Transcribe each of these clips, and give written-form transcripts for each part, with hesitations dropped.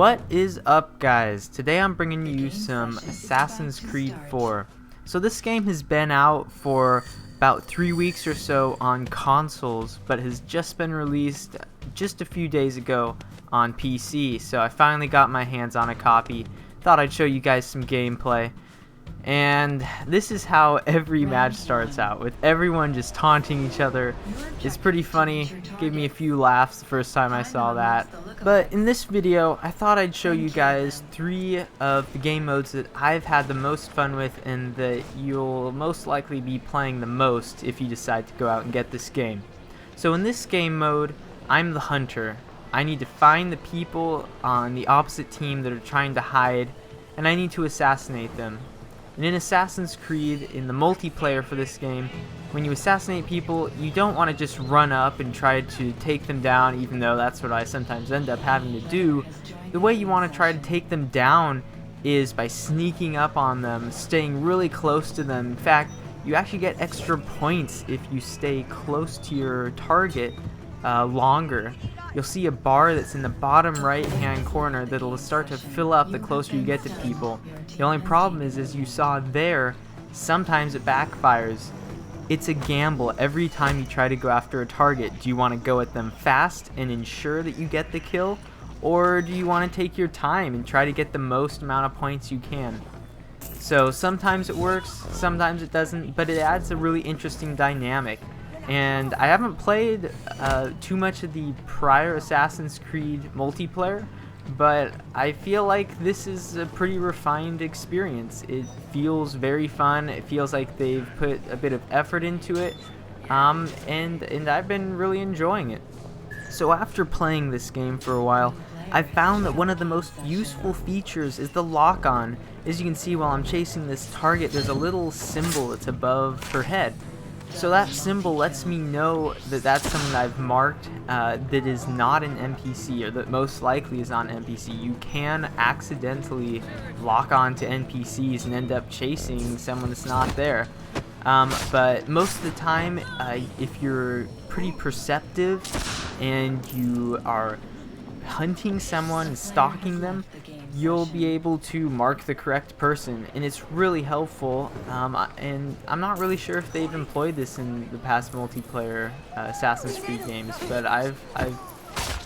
What is up, guys? Today I'm bringing you some Assassin's Creed 4. So this game has been out for about 3 weeks or so on consoles, but has just been released just a few days ago on PC. So I finally got my hands on a copy. Thought I'd show you guys some gameplay. And this is how every match starts out, with everyone just taunting each other. It's pretty funny, gave me a few laughs the first time I saw that. But in this video, I thought I'd show you guys 3 of the game modes that I've had the most fun with and that you'll most likely be playing the most if you decide to go out and get this game. So in this game mode, I'm the hunter. I need to find the people on the opposite team that are trying to hide, and I need to assassinate them. And in Assassin's Creed, in the multiplayer for this game, when you assassinate people, you don't want to just run up and try to take them down, even though that's what I sometimes end up having to do. The way you want to try to take them down is by sneaking up on them, staying really close to them. In fact, you actually get extra points if you stay close to your target longer. You'll see a bar that's in the bottom right hand corner that'll start to fill up the closer you get to people. The only problem is, as you saw there, sometimes it backfires. It's a gamble every time you try to go after a target. Do you want to go at them fast and ensure that you get the kill, or do you want to take your time and try to get the most amount of points you can? So sometimes it works, sometimes it doesn't, but it adds a really interesting dynamic. And I haven't played too much of the prior Assassin's Creed multiplayer, but I feel like this is a pretty refined experience. It feels very fun. It feels like they've put a bit of effort into it, and I've been really enjoying it. So after playing this game for a while, I found that one of the most useful features is the lock-on. As you can see, while I'm chasing this target, there's a little symbol that's above her head. So that symbol lets me know that that's something I've marked that is not an NPC, or that most likely is not an NPC. You can accidentally lock on to NPCs and end up chasing someone that's not there. But most of the time, if you're pretty perceptive and you are hunting someone and stalking them, you'll be able to mark the correct person, and it's really helpful. And I'm not really sure if they've employed this in the past multiplayer Assassin's Creed games, but I've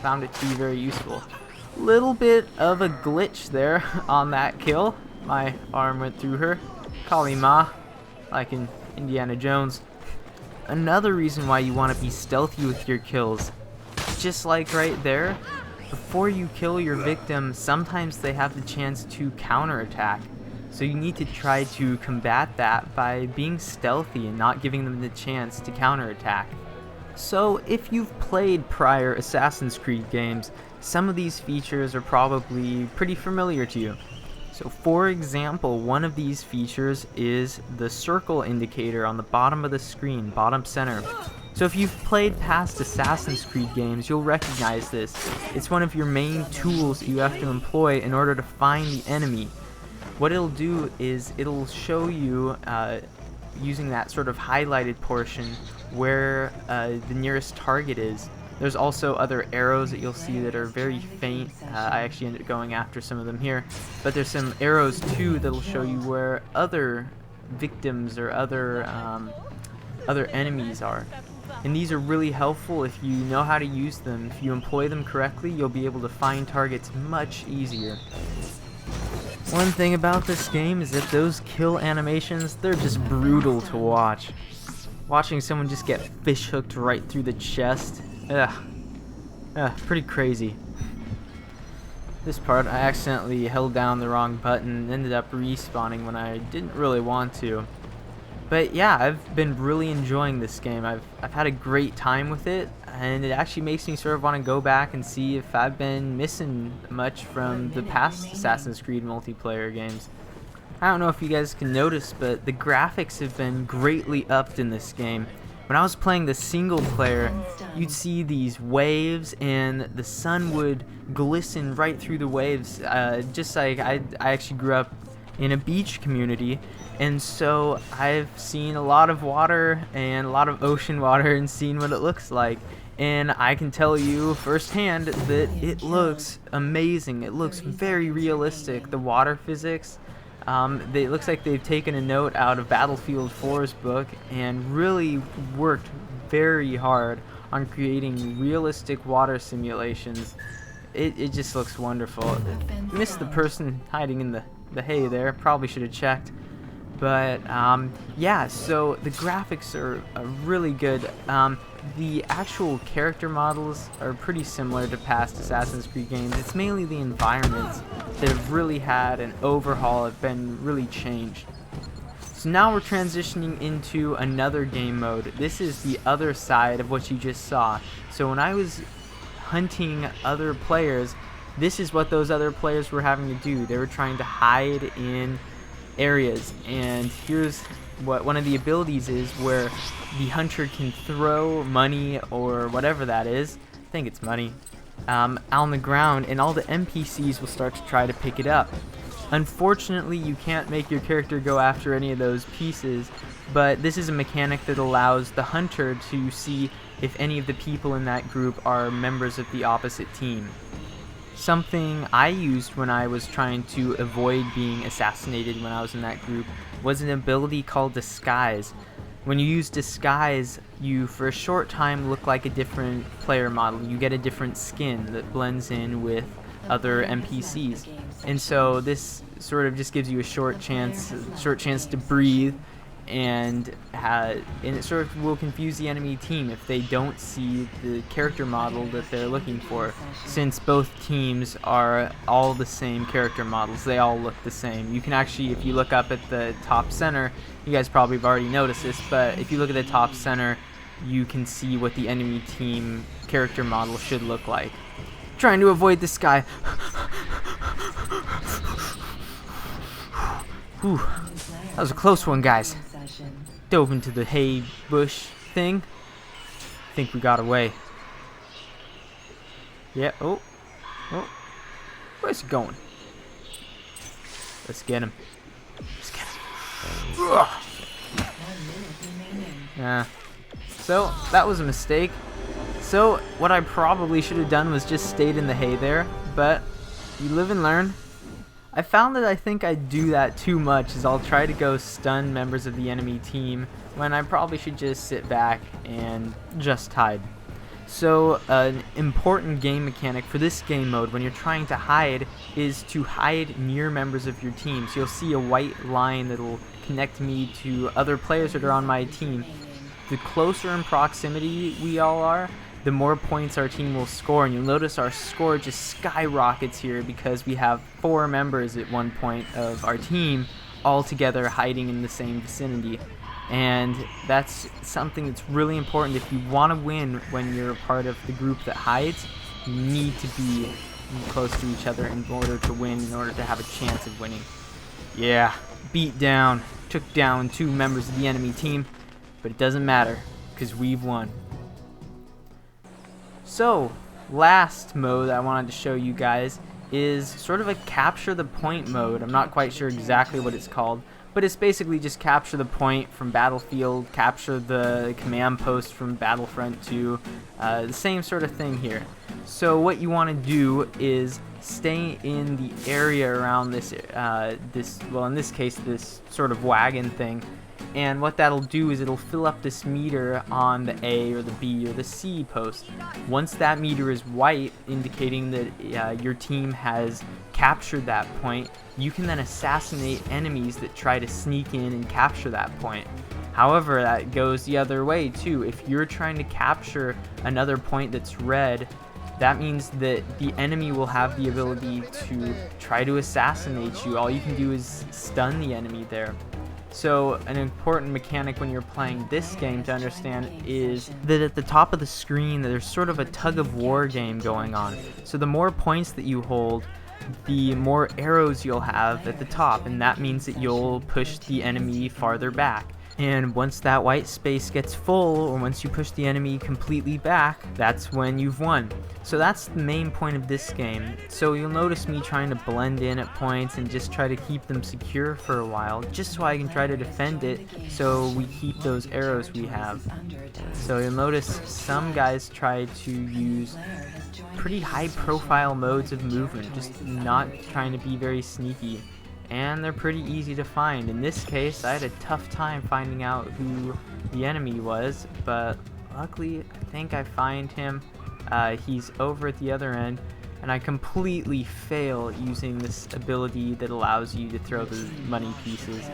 found it to be very useful. Little bit of a glitch there on that kill. My arm went through her. Kali Ma, like in Indiana Jones. Another reason why you want to be stealthy with your kills, just like right there, before you kill your victim, sometimes they have the chance to counterattack. So you need to try to combat that by being stealthy and not giving them the chance to counterattack. So if you've played prior Assassin's Creed games, some of these features are probably pretty familiar to you. So for example, one of these features is the circle indicator on the bottom of the screen, bottom center. So if you've played past Assassin's Creed games, you'll recognize this. It's one of your main tools that you have to employ in order to find the enemy. What it'll do is it'll show you, using that sort of highlighted portion, where the nearest target is. There's also other arrows that you'll see that are very faint. I actually ended up going after some of them here. But there's some arrows too that'll show you where other victims or other enemies are. And these are really helpful if you know how to use them. If you employ them correctly, you'll be able to find targets much easier. One thing about this game is that those kill animations, they're just brutal to watch. Watching someone just get fish hooked right through the chest, pretty crazy. This part, I accidentally held down the wrong button and ended up respawning when I didn't really want to. But yeah, I've been really enjoying this game. I've had a great time with it, and it actually makes me sort of want to go back and see if I've been missing much from the past Assassin's Creed multiplayer games. I don't know if you guys can notice, but the graphics have been greatly upped in this game. When I was playing the single player, you'd see these waves and the sun would glisten right through the waves. Just like I actually grew up in a beach community, and so I've seen a lot of water and a lot of ocean water and seen what it looks like. And I can tell you firsthand that it looks amazing. It looks very realistic. The water physics, it looks like they've taken a note out of Battlefield 4's book and really worked very hard on creating realistic water simulations. It just looks wonderful. Missed the person hiding in the hay there. Probably should have checked. But yeah, so the graphics are really good. The actual character models are pretty similar to past Assassin's Creed games. It's mainly the environments that have really had an overhaul, have been really changed. So now we're transitioning into another game mode. This is the other side of what you just saw. So when I was hunting other players, this is what those other players were having to do. They were trying to hide in areas, and here's what one of the abilities is, where the hunter can throw money or whatever that is, I think it's money, on the ground, and all the NPCs will start to try to pick it up. Unfortunately, you can't make your character go after any of those pieces, but this is a mechanic that allows the hunter to see if any of the people in that group are members of the opposite team. Something I used when I was trying to avoid being assassinated when I was in that group was an ability called Disguise. When you use Disguise, you for a short time look like a different player model. You get a different skin that blends in with other NPCs. And so this sort of just gives you a short chance to breathe, and it sort of will confuse the enemy team if they don't see the character model that they're looking for, since both teams are all the same character models. They all look the same. You can actually, if you look up at the top center, you guys probably have already noticed this, but if you look at the top center, you can see what the enemy team character model should look like. Trying to avoid this guy. Whew. That was a close one, guys. Dove into the hay bush thing. I think we got away. Yeah. Oh. Where's he going? Let's get him. Ugh. Yeah. So that was a mistake. So what I probably should have done was just stayed in the hay there, but you live and learn. I found that I think I do that too much, as I'll try to go stun members of the enemy team when I probably should just sit back and just hide. So an important game mechanic for this game mode when you're trying to hide is to hide near members of your team. So you'll see a white line that'll connect me to other players that are on my team. The closer in proximity we all are, the more points our team will score, and you'll notice our score just skyrockets here because we have 4 members at one point of our team all together hiding in the same vicinity. And that's something that's really important. If you want to win when you're a part of the group that hides, you need to be close to each other in order to win, in order to have a chance of winning. Yeah, beat down, took down 2 members of the enemy team, but it doesn't matter because we've won. So, last mode I wanted to show you guys is sort of a capture the point mode. I'm not quite sure exactly what it's called, but it's basically just capture the point from Battlefield, capture the command post from Battlefront 2, the same sort of thing here. So what you want to do is stay in the area around this, well, in this case, this sort of wagon thing. And what that'll do is it'll fill up this meter on the A or the B or the C post. Once that meter is white, indicating that your team has captured that point, you can then assassinate enemies that try to sneak in and capture that point. However, that goes the other way too. If you're trying to capture another point that's red, that means that the enemy will have the ability to try to assassinate you. All you can do is stun the enemy there. So an important mechanic when you're playing this game to understand is that at the top of the screen there's sort of a tug of war game going on. So the more points that you hold, the more arrows you'll have at the top, and that means that you'll push the enemy farther back. And once that white space gets full, or once you push the enemy completely back, that's when you've won. So that's the main point of this game. So you'll notice me trying to blend in at points and just try to keep them secure for a while, just so I can try to defend it so we keep those arrows we have. So you'll notice some guys try to use pretty high profile modes of movement, just not trying to be very sneaky. And they're pretty easy to find. In this case, I had a tough time finding out who the enemy was, but luckily I think I find him. He's over at the other end, and I completely fail using this ability that allows you to throw the money pieces.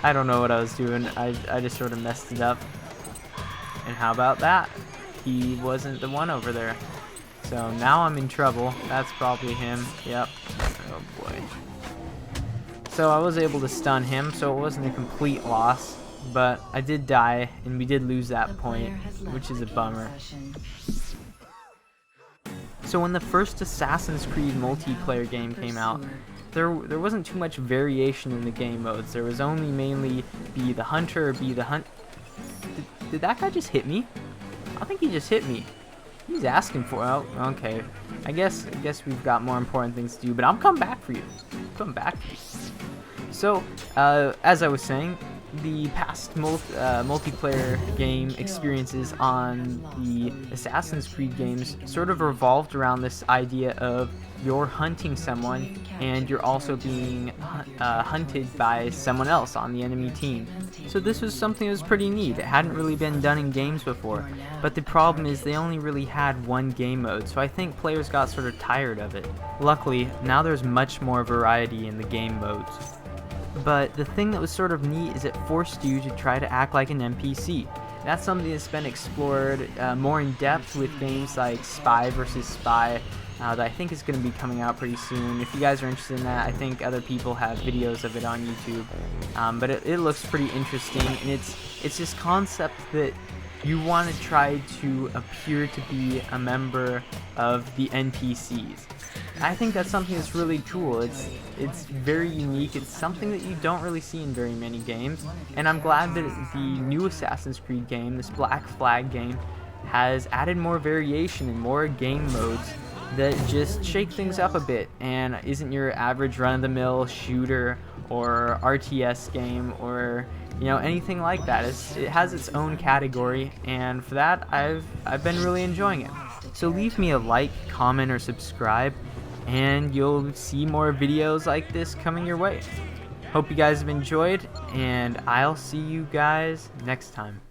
I don't know what I was doing. I just sort of messed it up. And how about that? He wasn't the one over there. So now I'm in trouble. That's probably him. Yep. Oh boy. So I was able to stun him, so it wasn't a complete loss, but I did die, and we did lose that point, which is a bummer. So when the first Assassin's Creed multiplayer game came out, there wasn't too much variation in the game modes. There was only mainly be the hunter or be the hunt. Did that guy just hit me? I think he just hit me. He's asking for it. Oh, okay. I guess we've got more important things to do, but I'm coming back for you. Come back. So, as I was saying, the past multiplayer game experiences on the Assassin's Creed games sort of revolved around this idea of you're hunting someone and you're also being hunted by someone else on the enemy team. So this was something that was pretty neat. It hadn't really been done in games before, but the problem is they only really had one game mode, so I think players got sort of tired of it. Luckily, now there's much more variety in the game modes. But the thing that was sort of neat is it forced you to try to act like an NPC. That's something that's been explored more in depth with games like Spy vs. Spy, that I think is going to be coming out pretty soon. If you guys are interested in that, I think other people have videos of it on YouTube. But it looks pretty interesting, and it's this concept that you want to try to appear to be a member of the NPCs. I think that's something that's really cool. It's very unique. It's something that you don't really see in very many games, and I'm glad that the new Assassin's Creed game, this Black Flag game, has added more variation and more game modes that just shake things up a bit and isn't your average run-of-the-mill shooter or RTS game or anything like that. It has its own category, and for that I've been really enjoying it. So leave me a like, comment, or subscribe, and you'll see more videos like this coming your way. Hope you guys have enjoyed, and I'll see you guys next time.